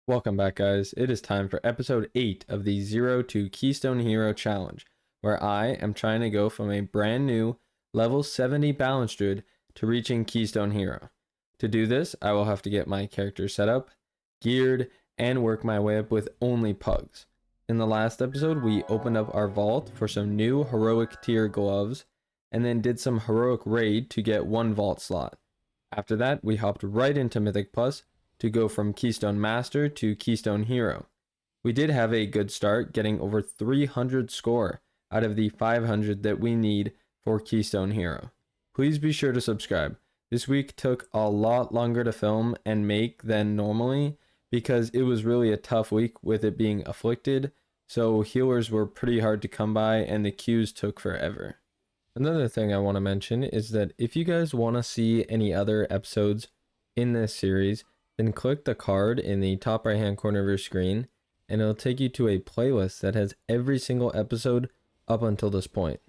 Welcome back, guys. It is time for episode 8 of the 0 to Keystone Hero challenge, where I am trying to go from a brand new level 70 balance druid to reaching Keystone Hero. To do this, I will have to get my character set up, geared, and work my way up with only pugs. In the last episode, we opened up our vault for some new heroic tier gloves, and then did some heroic raid to get one vault slot. After that, we hopped right into Mythic Plus to go from Keystone Master to Keystone Hero. We did have a good start, getting over 300 score out of the 500 that we need for Keystone Hero. Please be sure to subscribe. This week took a lot longer to film and make than normally because it was really a tough week with it being afflicted, so healers were pretty hard to come by and the queues took forever. Another thing I want to mention is that if you guys want to see any other episodes in this series, then click the card in the top right hand corner of your screen and it'll take you to a playlist that has every single episode up until this point.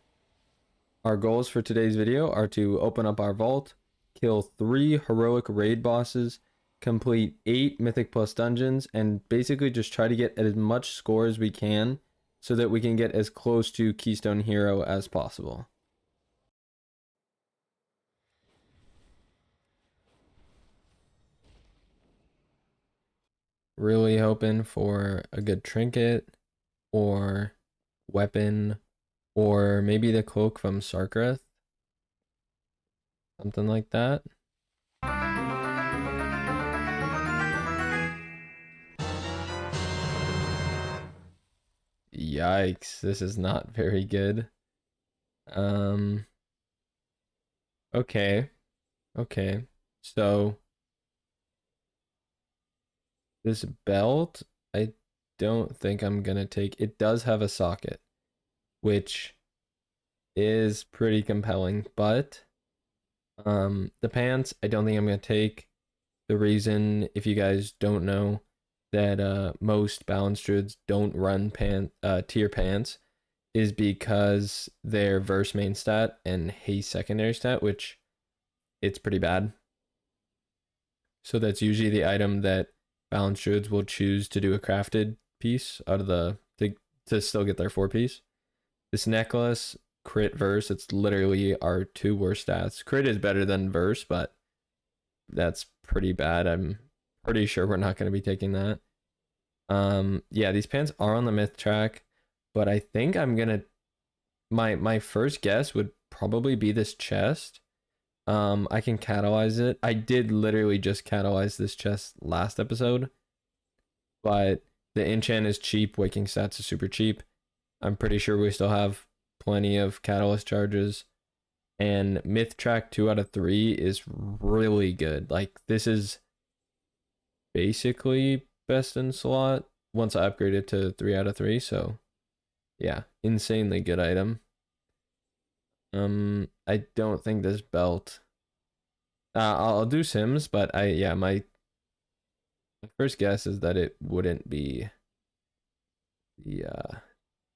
Our goals for today's video are to open up our vault, kill 3 heroic raid bosses, complete 8 Mythic Plus dungeons, and basically just try to get as much score as we can so that we can get as close to Keystone Hero as possible. Really hoping for a good trinket or weapon or maybe the cloak from Sarkareth. Something like that. Yikes, this is not very good. Okay. So this belt, I don't think I'm gonna take. It does have a socket, which is pretty compelling, but the pants, I don't think I'm gonna take. The reason, if you guys don't know, that most balance druids don't run tier pants is because they're verse main stat and haste secondary stat, which it's pretty bad. So that's usually the item that balance druids will choose to do a crafted piece out of the to still get their 4-piece. This necklace, crit verse, it's literally our 2 worst stats. Crit is better than verse, but that's pretty bad. I'm pretty sure we're not going to be taking that. Yeah, these pants are on the myth track, but I think I'm gonna my first guess would probably be this chest. I can catalyze it. I did literally just catalyze this chest last episode, but the enchant is cheap, waking stats is super cheap. I'm pretty sure we still have plenty of catalyst charges, and myth track 2 out of 3 is really good. Like, this is basically best in slot once I upgrade it to 3 out of 3, so yeah, insanely good item. I don't think this belt. I'll do Sims, but my first guess is that it wouldn't be the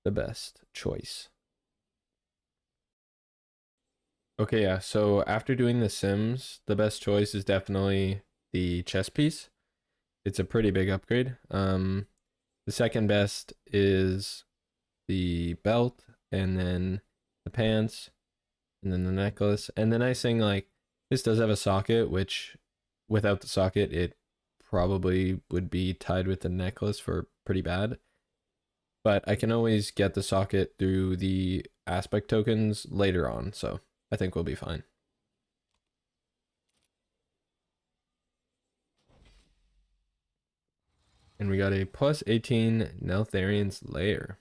best choice. Okay, yeah. So after doing the Sims, the best choice is definitely the chest piece. It's a pretty big upgrade. The second best is the belt, and then the pants, and then the necklace. And the nice thing, like, this does have a socket, which without the socket, it probably would be tied with the necklace for pretty bad. But I can always get the socket through the aspect tokens later on, so I think we'll be fine. And we got a plus 18 Neltharian's Lair.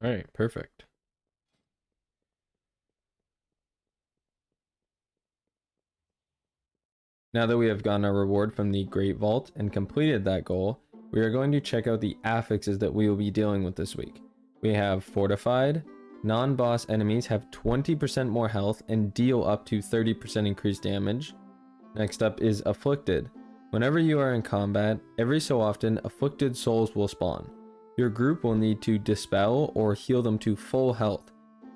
Alright, perfect. Now that we have gotten our reward from the Great Vault and completed that goal, we are going to check out the affixes that we will be dealing with this week. We have Fortified. Non-boss enemies have 20% more health and deal up to 30% increased damage. Next up is Afflicted. Whenever you are in combat, every so often, afflicted souls will spawn. Your group will need to dispel or heal them to full health.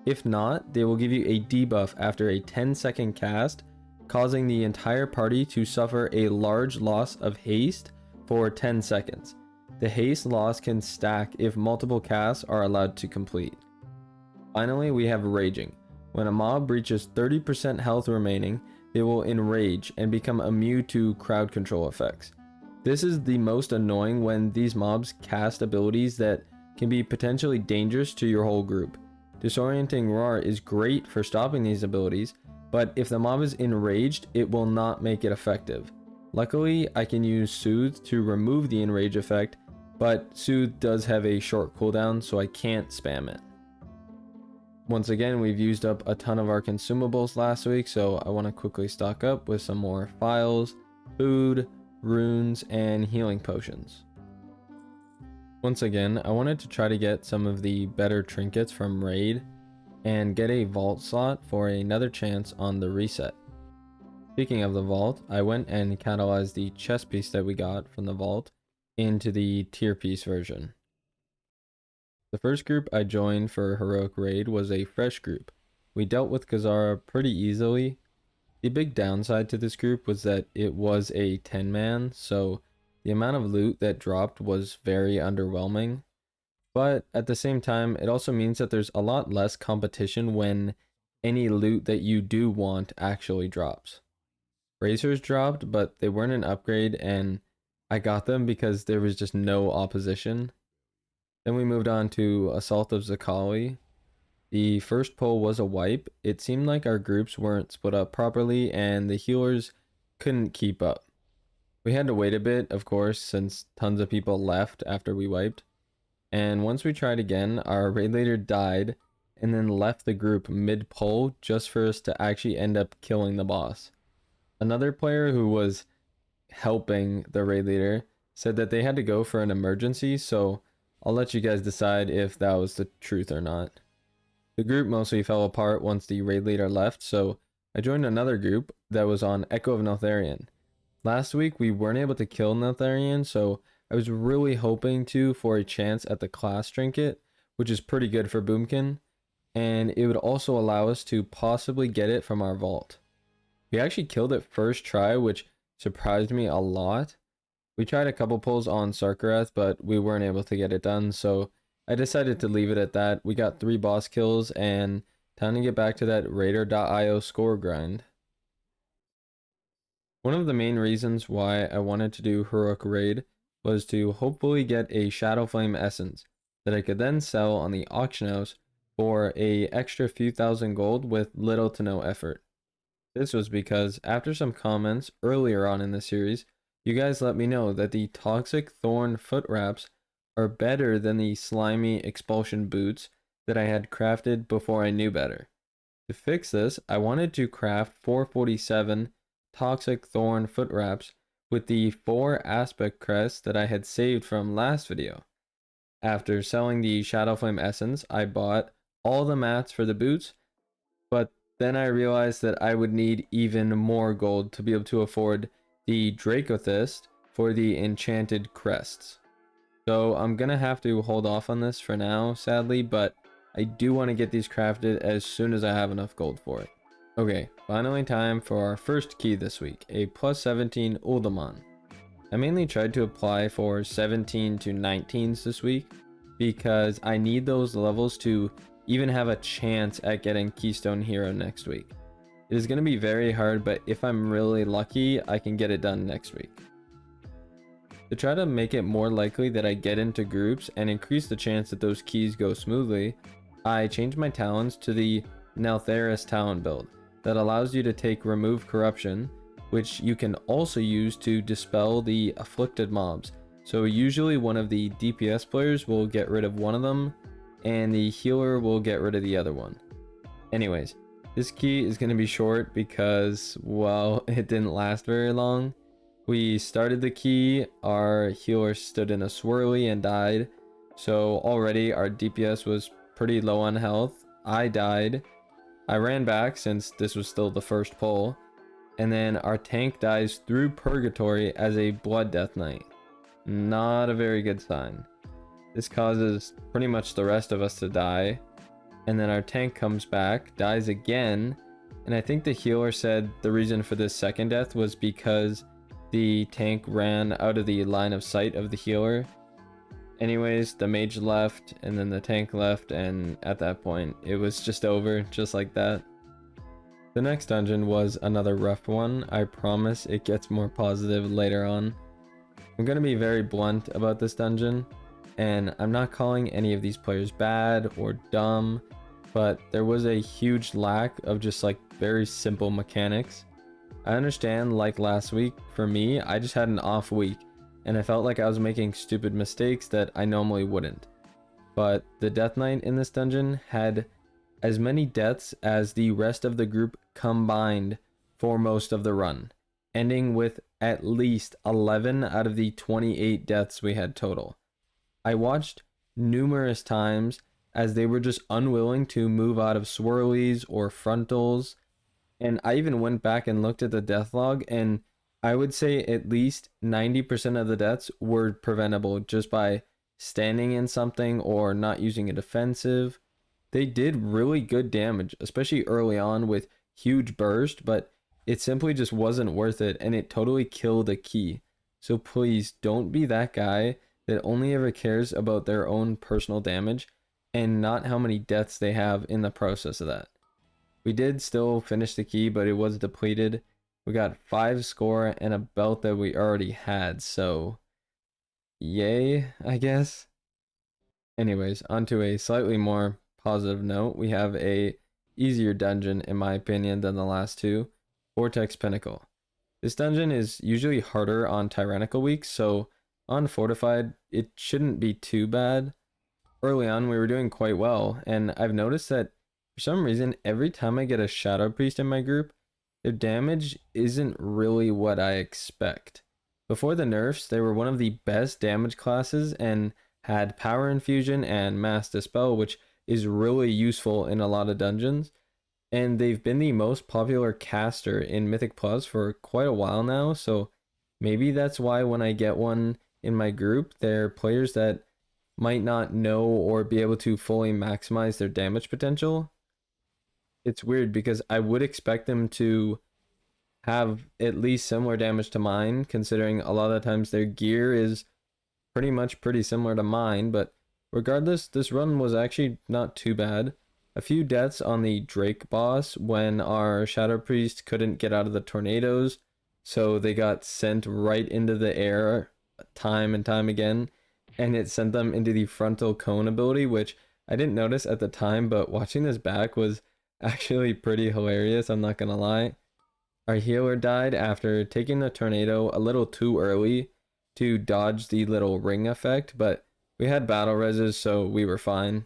If not, they will give you a debuff after a 10-second cast, causing the entire party to suffer a large loss of haste for 10 seconds. The haste loss can stack if multiple casts are allowed to complete. Finally, we have Raging. When a mob reaches 30% health remaining, they will enrage and become immune to crowd control effects. This is the most annoying when these mobs cast abilities that can be potentially dangerous to your whole group. Disorienting Roar is great for stopping these abilities, but if the mob is enraged, it will not make it effective. Luckily, I can use Soothe to remove the enrage effect, but Soothe does have a short cooldown, so I can't spam it. Once again, we've used up a ton of our consumables last week, so I want to quickly stock up with some more files, food, runes, and healing potions. Once again, I wanted to try to get some of the better trinkets from Raid and get a vault slot for another chance on the reset. Speaking of the vault, I went and catalyzed the chest piece that we got from the vault into the tier piece version. The first group I joined for Heroic Raid was a fresh group. We dealt with Kazara pretty easily. The big downside to this group was that it was a 10-man, so the amount of loot that dropped was very underwhelming. But at the same time, it also means that there's a lot less competition when any loot that you do want actually drops. Bracers dropped, but they weren't an upgrade, and I got them because there was just no opposition. Then we moved on to Assault of Zakali. The first pull was a wipe. It seemed like our groups weren't split up properly and the healers couldn't keep up. We had to wait a bit, of course, since tons of people left after we wiped. And once we tried again, our raid leader died and then left the group mid-pull just for us to actually end up killing the boss. Another player who was helping the raid leader said that they had to go for an emergency, so I'll let you guys decide if that was the truth or not. The group mostly fell apart once the raid leader left, so I joined another group that was on Echo of Neltharion. Last week we weren't able to kill Neltharion, so I was really hoping to for a chance at the class trinket, which is pretty good for Boomkin, and it would also allow us to possibly get it from our vault. We actually killed it first try, which surprised me a lot. We tried a couple pulls on Sarkarath, but we weren't able to get it done, so I decided to leave it at that. We got 3 boss kills, and time to get back to that Raider.io score grind. One of the main reasons why I wanted to do Heroic Raid was to hopefully get a Shadow Flame Essence that I could then sell on the auction house for a extra few thousand gold with little to no effort. This was because after some comments earlier on in the series, you guys let me know that the Toxic Thorn foot wraps are better than the slimy expulsion boots that I had crafted before I knew better. To fix this, I wanted to craft 447 Toxic Thorn foot wraps with the 4 aspect crests that I had saved from last video. After selling the Shadow Flame Essence, I bought all the mats for the boots, but then I realized that I would need even more gold to be able to afford the Dracothist for the enchanted crests. So I'm gonna have to hold off on this for now, sadly, but I do want to get these crafted as soon as I have enough gold for it. Okay, finally time for our first key this week, a plus 17 Uldaman. I mainly tried to apply for 17 to 19s this week because I need those levels to even have a chance at getting Keystone Hero next week. It is going to be very hard, but if I'm really lucky, I can get it done next week. To try to make it more likely that I get into groups and increase the chance that those keys go smoothly, I changed my talents to the Neltharis talent build that allows you to take Remove Corruption, which you can also use to dispel the afflicted mobs. So usually one of the DPS players will get rid of one of them, and the healer will get rid of the other one. Anyways, this key is going to be short because, well, it didn't last very long. We started the key, our healer stood in a swirly and died, so already our DPS was pretty low on health. I died. I ran back since this was still the first pull, and then our tank dies through Purgatory as a Blood Death Knight. Not a very good sign. This causes pretty much the rest of us to die, and then our tank comes back, dies again, and I think the healer said the reason for this second death was because the tank ran out of the line of sight of the healer. Anyways, the mage left, and then the tank left, and at that point, it was just over, just like that. The next dungeon was another rough one. I promise it gets more positive later on. I'm gonna be very blunt about this dungeon, and I'm not calling any of these players bad or dumb, but there was a huge lack of just like very simple mechanics. I understand, like last week, for me, I just had an off week, and I felt like I was making stupid mistakes that I normally wouldn't. But the Death Knight in this dungeon had as many deaths as the rest of the group combined for most of the run, ending with at least 11 out of the 28 deaths we had total. I watched numerous times as they were just unwilling to move out of swirlies or frontals, and I even went back and looked at the death log, and I would say at least 90% of the deaths were preventable just by standing in something or not using a defensive. They did really good damage, especially early on with huge burst, but it simply just wasn't worth it, and it totally killed a key. So please don't be that guy that only ever cares about their own personal damage and not how many deaths they have in the process of that. We did still finish the key, but it was depleted. We got 5 score and a belt that we already had, so yay, I guess. Anyways, onto a slightly more positive note. We have a easier dungeon, in my opinion, than the last two, Vortex Pinnacle. This dungeon is usually harder on tyrannical weeks, so on fortified, it shouldn't be too bad. Early on, we were doing quite well, and I've noticed that for some reason, every time I get a Shadow Priest in my group, their damage isn't really what I expect. Before the nerfs, they were one of the best damage classes and had Power Infusion and Mass Dispel, which is really useful in a lot of dungeons. And they've been the most popular caster in Mythic Plus for quite a while now, so maybe that's why when I get one in my group, they're players that might not know or be able to fully maximize their damage potential. It's weird because I would expect them to have at least similar damage to mine, considering a lot of the times their gear is pretty similar to mine, but regardless, this run was actually not too bad. A few deaths on the Drake boss when our Shadow Priest couldn't get out of the tornadoes, so they got sent right into the air time and time again, and it sent them into the frontal cone ability, which I didn't notice at the time, but watching this back was actually pretty hilarious, I'm not gonna lie. Our healer died after taking the tornado a little too early to dodge the little ring effect, but we had battle reses, so we were fine.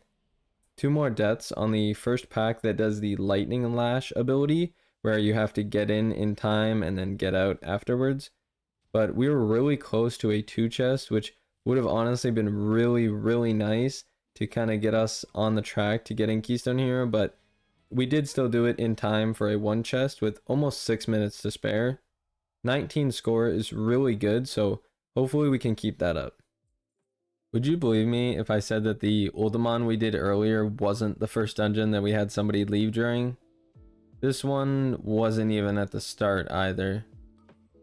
2 more deaths on the first pack that does the lightning lash ability, where you have to get in time and then get out afterwards. But we were really close to a 2 chest, which would have honestly been really nice to kind of get us on the track to getting Keystone Hero, but we did still do it in time for a 1 chest with almost 6 minutes to spare. 19 score is really good, so hopefully we can keep that up. Would you believe me if I said that the Ultimon we did earlier wasn't the first dungeon that we had somebody leave during? This one wasn't even at the start either.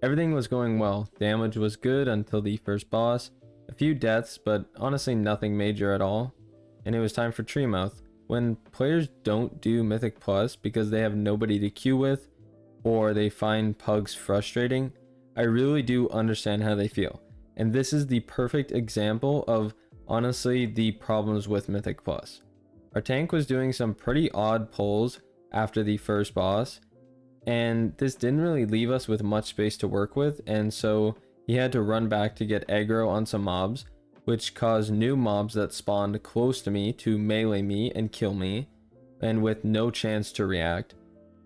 Everything was going well, damage was good until the first boss, a few deaths, but honestly nothing major at all, and it was time for Treemouth. When players don't do Mythic Plus because they have nobody to queue with, or they find pugs frustrating, I really do understand how they feel. And this is the perfect example of, honestly, the problems with Mythic Plus. Our tank was doing some pretty odd pulls after the first boss, and this didn't really leave us with much space to work with, and so he had to run back to get aggro on some mobs, which caused new mobs that spawned close to me to melee me and kill me, and with no chance to react.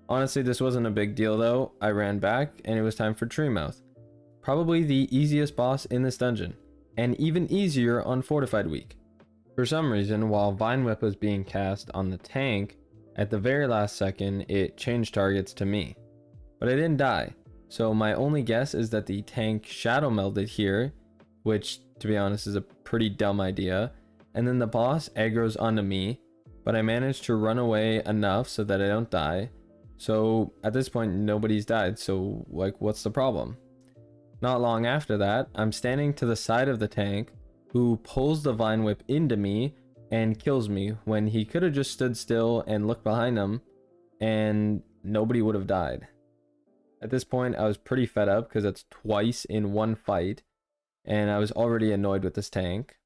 Honestly, this wasn't a big deal though. I ran back and it was time for Treemouth. Probably the easiest boss in this dungeon, and even easier on Fortified Week. For some reason, while Vine Whip was being cast on the tank, at the very last second it changed targets to me. But I didn't die, so my only guess is that the tank shadow melded here, which to be honest is a pretty dumb idea, and then the boss aggroes onto me, but I managed to run away enough so that I don't die. So at this point nobody's died, so like what's the problem? Not long after that, I'm standing to the side of the tank, who pulls the vine whip into me and kills me when he could have just stood still and looked behind him and nobody would have died. At this point, I was pretty fed up because it's twice in one fight, and I was already annoyed with this tank.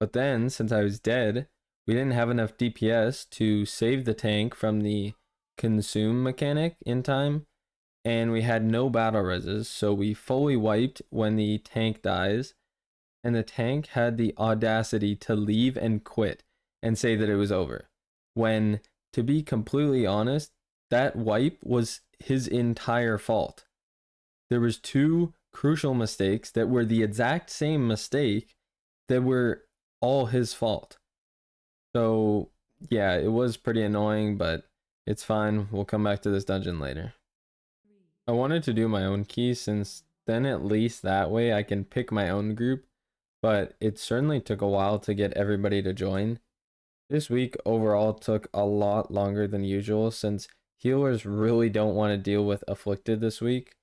But then, since I was dead, we didn't have enough DPS to save the tank from the consume mechanic in time, and we had no battle reses, so we fully wiped when the tank dies, and the tank had the audacity to leave and quit and say that it was over. When, to be completely honest, that wipe was his entire fault. There was two crucial mistakes that were the exact same mistake that were all his fault. So yeah, it was pretty annoying, but it's fine. We'll come back to this dungeon later. I wanted to do my own key, since then at least that way I can pick my own group, but it certainly took a while to get everybody to join. This week overall took a lot longer than usual, since healers really don't want to deal with afflicted this week.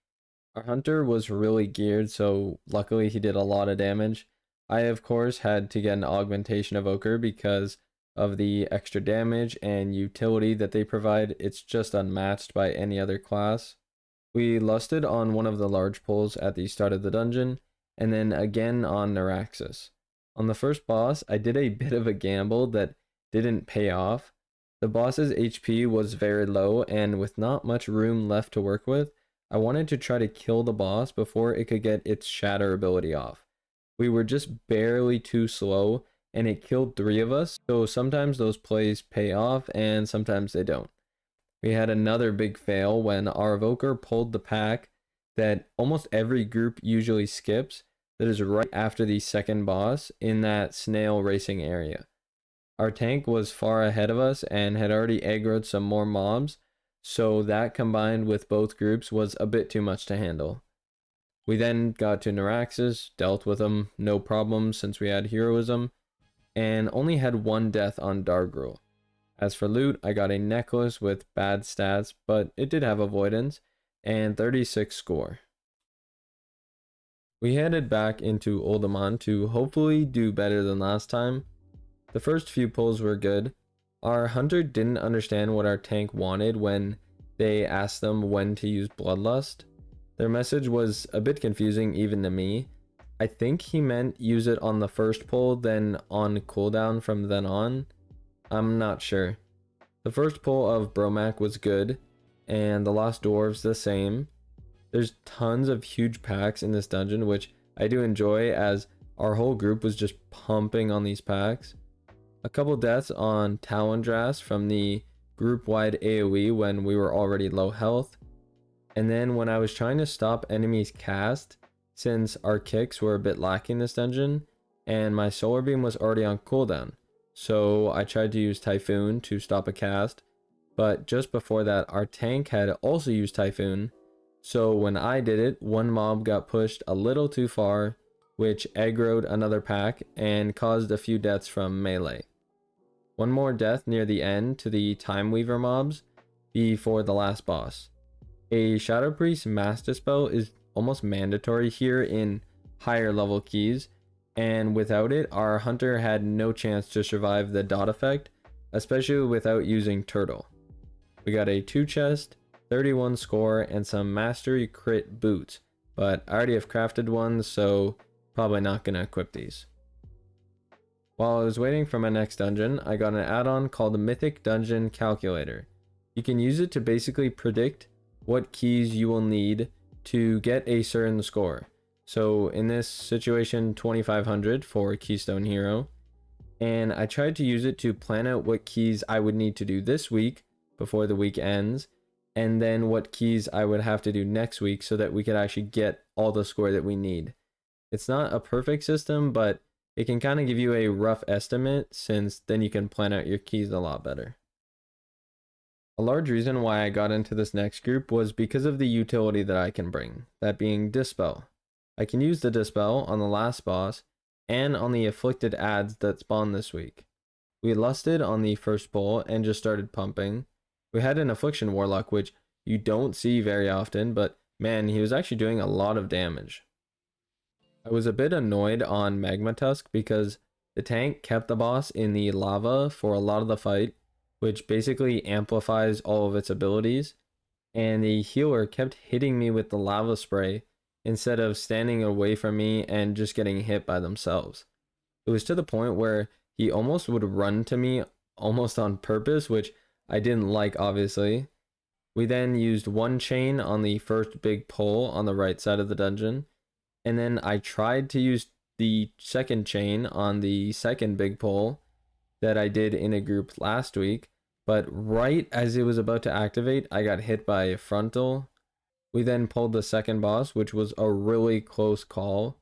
Our hunter was really geared, so luckily he did a lot of damage. I of course had to get an augmentation evoker because of the extra damage and utility that they provide. It's just unmatched by any other class. We lusted on one of the large pulls at the start of the dungeon, and then again on Neuraxis. On the first boss, I did a bit of a gamble that didn't pay off. The boss's HP was very low, and with not much room left to work with, I wanted to try to kill the boss before it could get its shatter ability off. We were just barely too slow, and it killed 3 of us, so sometimes those plays pay off and sometimes they don't. We had another big fail when our evoker pulled the pack that almost every group usually skips, that is right after the second boss in that snail racing area. Our tank was far ahead of us and had already aggroed some more mobs, so that combined with both groups was a bit too much to handle. We then got to Neuraxis, dealt with them, no problem since we had heroism, and only had 1 death on Dargrul. As for loot, I got a necklace with bad stats, but it did have avoidance, and 36 score. We headed back into Uldaman to hopefully do better than last time. The first few pulls were good. Our hunter didn't understand what our tank wanted when they asked them when to use Bloodlust. Their message was a bit confusing even to me. I think he meant use it on the first pull, then on cooldown from then on. I'm not sure. The first pull of Bromac was good, and the Lost Dwarves the same. There's tons of huge packs in this dungeon, which I do enjoy, as our whole group was just pumping on these packs. A couple deaths on Talondrass from the group-wide AoE when we were already low health. And then when I was trying to stop enemies cast, since our kicks were a bit lacking this dungeon, and my solar beam was already on cooldown. So I tried to use Typhoon to stop a cast, but just before that our tank had also used Typhoon, so when I did it, one mob got pushed a little too far, which aggroed another pack and caused a few deaths from melee. One more death near the end to the Time Weaver mobs before the last boss. A Shadow Priest Mass Dispel is almost mandatory here in higher level keys, and without it, our hunter had no chance to survive the dot effect, especially without using Turtle. We got a 2 chest, 31 score, and some mastery crit boots, but I already have crafted ones, so probably not going to equip these. While I was waiting for my next dungeon, I got an add-on called the Mythic Dungeon Calculator. You can use it to basically predict what keys you will need to get a certain score. So in this situation, 2500 for Keystone Hero. And I tried to use it to plan out what keys I would need to do this week before the week ends, and then what keys I would have to do next week so that we could actually get all the score that we need. It's not a perfect system, but it can kind of give you a rough estimate, since then you can plan out your keys a lot better. A large reason why I got into this next group was because of the utility that I can bring, that being Dispel. I can use the Dispel on the last boss and on the afflicted ads that spawn this week. We lusted on the first pull and just started pumping. We had an Affliction Warlock, which you don't see very often, but man, he was actually doing a lot of damage. I was a bit annoyed on Magma Tusk because the tank kept the boss in the lava for a lot of the fight, which basically amplifies all of its abilities, and the healer kept hitting me with the lava spray instead of standing away from me and just getting hit by themselves. It was to the point where he almost would run to me almost on purpose, which I didn't like, obviously. We then used one chain on the first big pole on the right side of the dungeon, and then I tried to use the second chain on the second big pole that I did in a group last week, but right as it was about to activate, I got hit by a frontal. We then pulled the second boss, which was a really close call.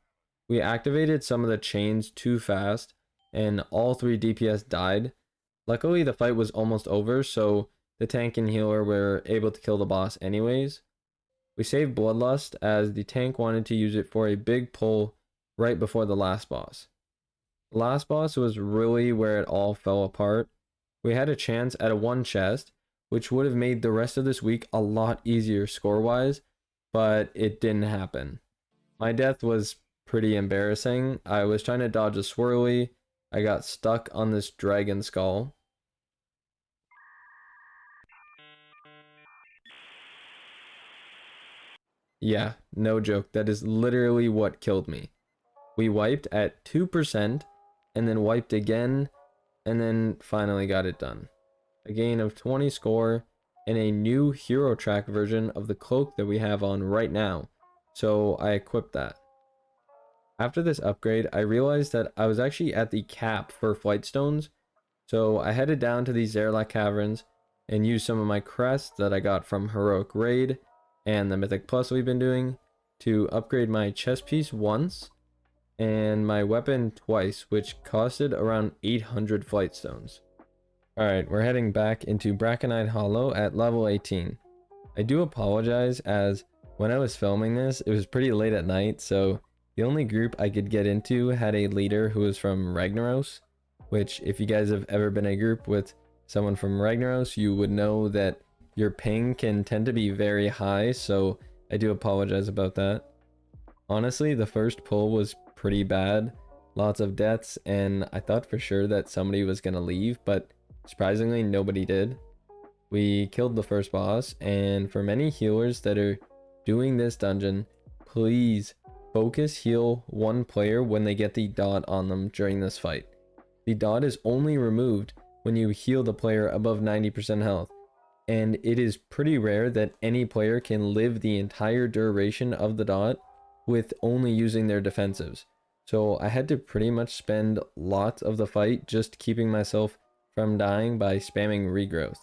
We activated some of the chains too fast, and all 3 DPS died. Luckily, the fight was almost over, so the tank and healer were able to kill the boss anyways. We saved Bloodlust as the tank wanted to use it for a big pull right before the last boss. The last boss was really where it all fell apart. We had a chance at a 1 chest, which would have made the rest of this week a lot easier score-wise, but it didn't happen. My death was pretty embarrassing. I was trying to dodge a swirly. I got stuck on this dragon skull. Yeah, no joke. That is literally what killed me. We wiped at 2% and then wiped again and then finally got it done. A gain of 20 score and a new hero track version of the cloak that we have on right now. So I equipped that. After this upgrade, I realized that I was actually at the cap for flight stones. So I headed down to the Zerlak caverns and used some of my crests that I got from Heroic Raid and the Mythic Plus we've been doing to upgrade my chest piece once and my weapon twice, which costed around 800 flight stones. Alright, we're heading back into Brackenide Hollow at level 18. I do apologize as when I was filming this, it was pretty late at night, so the only group I could get into had a leader who was from Ragnaros, which if you guys have ever been a group with someone from Ragnaros, you would know that your ping can tend to be very high, so I do apologize about that. Honestly, the first pull was pretty bad, lots of deaths, and I thought for sure that somebody was gonna leave, but surprisingly nobody did. We killed the first boss, and for many healers that are doing this dungeon, please focus heal one player when they get the dot on them during this fight. The dot is only removed when you heal the player above 90% health, and it is pretty rare that any player can live the entire duration of the dot with only using their defensives. So I had to pretty much spend lots of the fight just keeping myself from dying by spamming regrowth.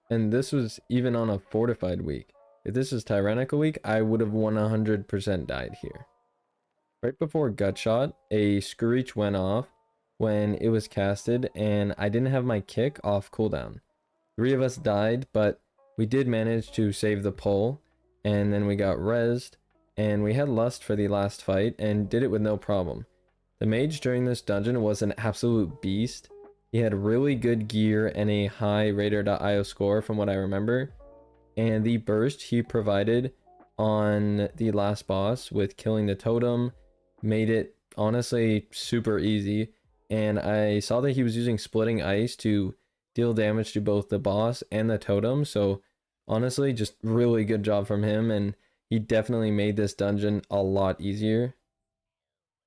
And this was even on a fortified week. If this was tyrannical week, I would have 100% died here. Right before Gutshot, a Screech went off when it was casted and I didn't have my kick off cooldown. 3 of us died, but we did manage to save the pull, and then we got rezzed, and we had Lust for the last fight and did it with no problem. The mage during this dungeon was an absolute beast. He had really good gear and a high Radar.io score from what I remember, and the burst he provided on the last boss with killing the totem made it honestly super easy. And I saw that he was using splitting ice to deal damage to both the boss and the totem, so honestly just really good job from him, and he definitely made this dungeon a lot easier.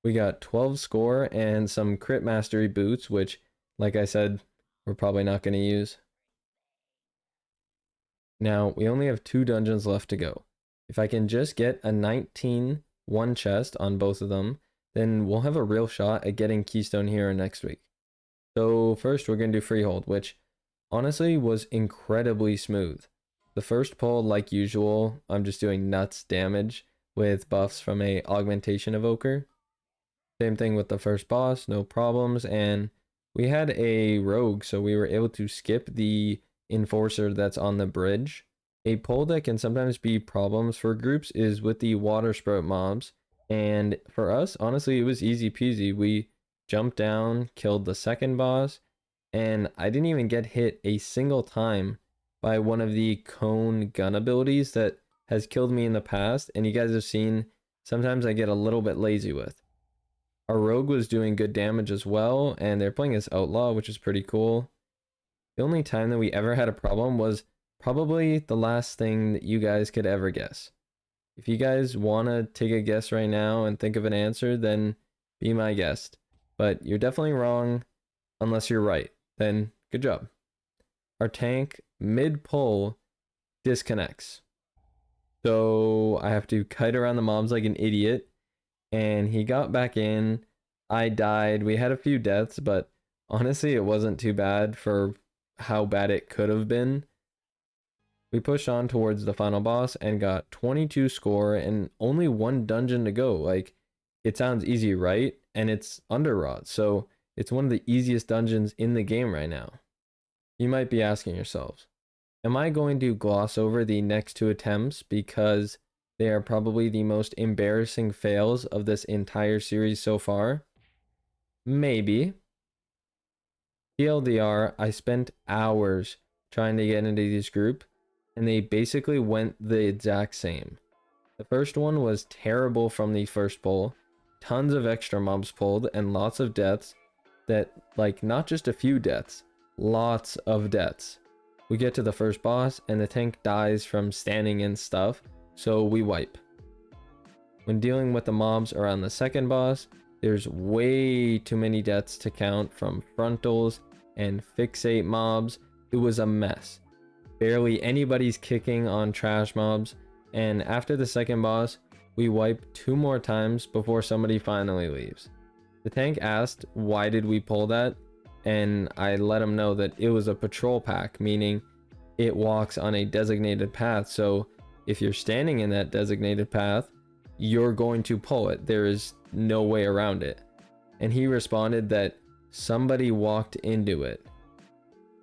We got 12 score and some crit mastery boots, which like I said, we're probably not going to use. Now, we only have 2 dungeons left to go. If I can just get a 19 one chest on both of them, then we'll have a real shot at getting Keystone Hero next week. So first we're going to do Freehold, which honestly was incredibly smooth. The first pull, like usual, I'm just doing nuts damage with buffs from a augmentation evoker. Same thing with the first boss, no problems, and we had a rogue, so we were able to skip the enforcer that's on the bridge. A pull that can sometimes be problems for groups is with the water sprout mobs, and for us, honestly, it was easy peasy. We jumped down, killed the second boss, and I didn't even get hit a single time by one of the cone gun abilities that has killed me in the past, and you guys have seen sometimes I get a little bit lazy with. Our rogue was doing good damage as well, and they're playing as outlaw, which is pretty cool. The only time that we ever had a problem was probably the last thing that you guys could ever guess. If you guys want to take a guess right now and think of an answer, then be my guest. But you're definitely wrong unless you're right. Then good job. Our tank mid-pull disconnects. So I have to kite around the mobs like an idiot. And he got back in. I died. We had a few deaths, but honestly, it wasn't too bad for how bad it could have been. We pushed on towards the final boss and got 22 score and only one dungeon to go. Like, it sounds easy, right? And it's Underrot, so it's one of the easiest dungeons in the game right now. You might be asking yourselves, am I going to gloss over the next two attempts because they are probably the most embarrassing fails of this entire series so far? Maybe. TLDR, I spent hours trying to get into this group, and they basically went the exact same. The first one was terrible from the first pull, tons of extra mobs pulled, and lots of deaths that, like, not just a few deaths, lots of deaths. We get to the first boss, and the tank dies from standing in stuff, so we wipe. When dealing with the mobs around the second boss, there's way too many deaths to count from frontals and fixate mobs. It was a mess. Barely anybody's kicking on trash mobs, and after the second boss, we wipe 2 more times before somebody finally leaves. The tank asked why did we pull that, and I let him know that it was a patrol pack, meaning it walks on a designated path, so if you're standing in that designated path, you're going to pull it. There is no way around it. And he responded that somebody walked into it.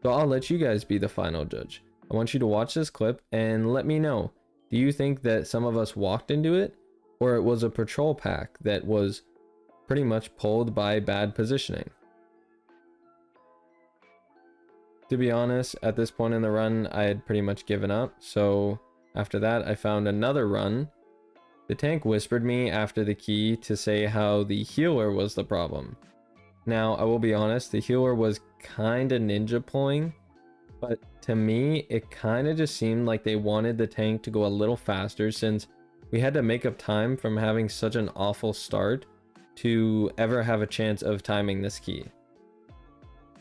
So I'll let you guys be the final judge. I want you to watch this clip and let me know. Do you think that some of us walked into it, or it was a patrol pack that was pretty much pulled by bad positioning? To be honest, at this point in the run, I had pretty much given up. So after that, I found another run. The tank whispered me after the key to say how the healer was the problem. Now, I will be honest, the healer was kinda ninja pulling, but to me, it kinda just seemed like they wanted the tank to go a little faster since we had to make up time from having such an awful start to ever have a chance of timing this key.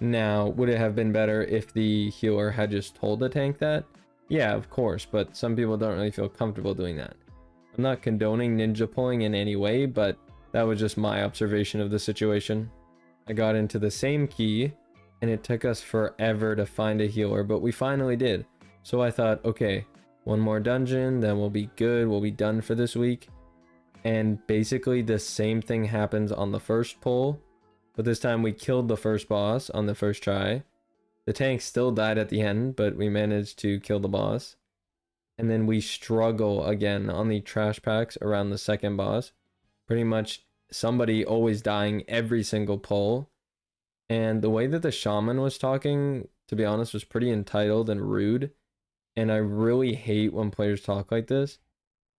Now, would it have been better if the healer had just told the tank that? Yeah, of course, but some people don't really feel comfortable doing that. I'm not condoning ninja pulling in any way, but that was just my observation of the situation. I got into the same key, and it took us forever to find a healer, but we finally did. So I thought, okay, one more dungeon, then we'll be good, we'll be done for this week. And basically the same thing happens on the first pull, but this time we killed the first boss on the first try. The tank still died at the end, but we managed to kill the boss. And then we struggle again on the trash packs around the second boss. Pretty much somebody always dying every single pull. And the way that the shaman was talking, to be honest, was pretty entitled and rude. And I really hate when players talk like this.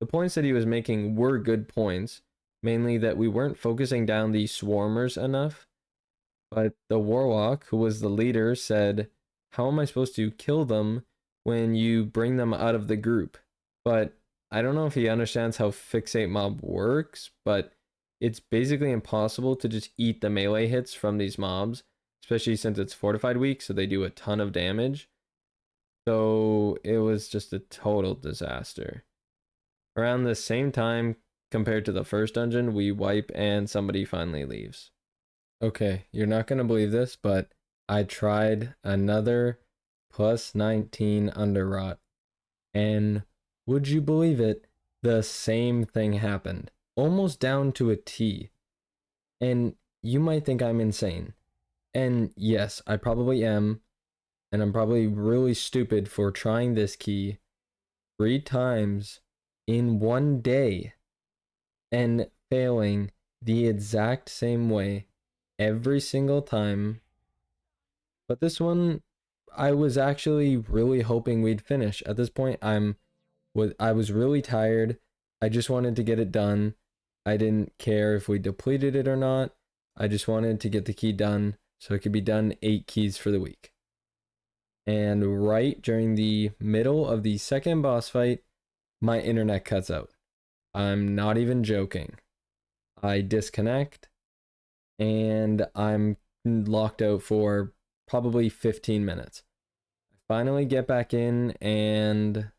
The points that he was making were good points, mainly that we weren't focusing down the swarmers enough. But the warlock, who was the leader, said, how am I supposed to kill them when you bring them out of the group? But I don't know if he understands how fixate mob works, but it's basically impossible to just eat the melee hits from these mobs, especially since it's fortified weak, so they do a ton of damage. So it was just a total disaster. Around the same time, compared to the first dungeon, we wipe and somebody finally leaves. Okay, you're not going to believe this, but I tried another plus 19 underrot, and would you believe it, the same thing happened, almost down to a T. And you might think I'm insane, and yes, I probably am, and I'm probably really stupid for trying this key 3 times in one day and failing the exact same way every single time. But this one, I was actually really hoping we'd finish. At this point, I'm I was really tired. I just wanted to get it done. I didn't care if we depleted it or not. I just wanted to get the key done so it could be done 8 keys for the week. And right during the middle of the second boss fight, my internet cuts out. I'm not even joking. I disconnect and I'm locked out for probably 15 minutes. I finally get back in and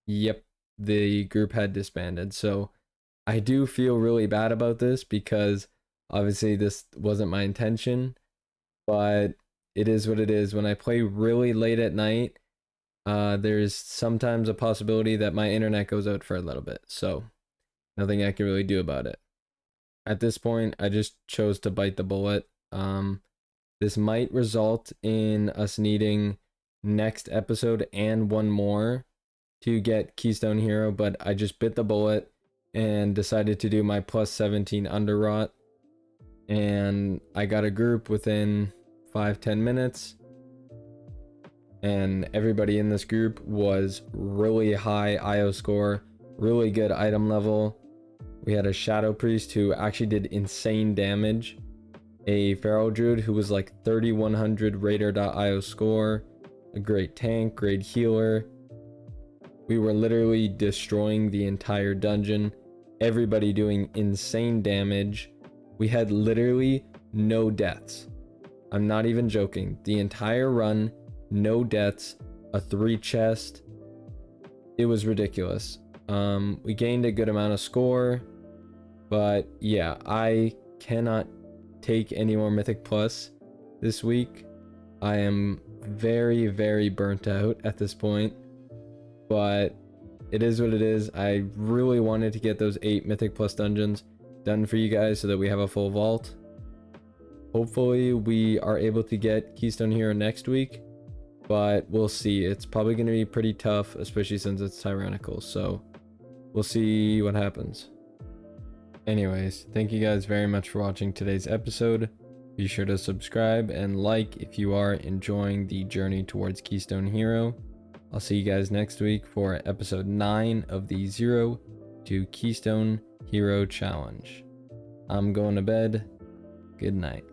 yep, the group had disbanded. So I do feel really bad about this because obviously this wasn't my intention, but it is what it is. When I play really late at night, there's sometimes a possibility that my internet goes out for a little bit. So nothing I can really do about it. At this point, I just chose to bite the bullet. This might result in us needing next episode and one more to get Keystone Hero, but I just bit the bullet and decided to do my plus 17 underrot. And I got a group within 5-10 minutes. And everybody in this group was really high IO score, really good item level. We had a Shadow Priest who actually did insane damage, a Feral Druid who was like 3100 Raider.io score, a great tank, great healer. We were literally destroying the entire dungeon, everybody doing insane damage. We had literally no deaths. I'm not even joking. The entire run, no deaths, a 3 chest. It was ridiculous. We gained a good amount of score, but yeah, I cannot take any more Mythic Plus this week. I am very, very burnt out at this point, but it is what it is. I really wanted to get those 8 Mythic Plus dungeons done for you guys so that we have a full vault. Hopefully we are able to get Keystone Hero next week, but we'll see. It's probably going to be pretty tough, especially since it's tyrannical, so we'll see what happens. Anyways, thank you guys very much for watching today's episode. Be sure to subscribe and like if you are enjoying the journey towards Keystone Hero. I'll see you guys next week for episode 9 of the 0 to Keystone Hero Challenge. I'm going to bed. Good night.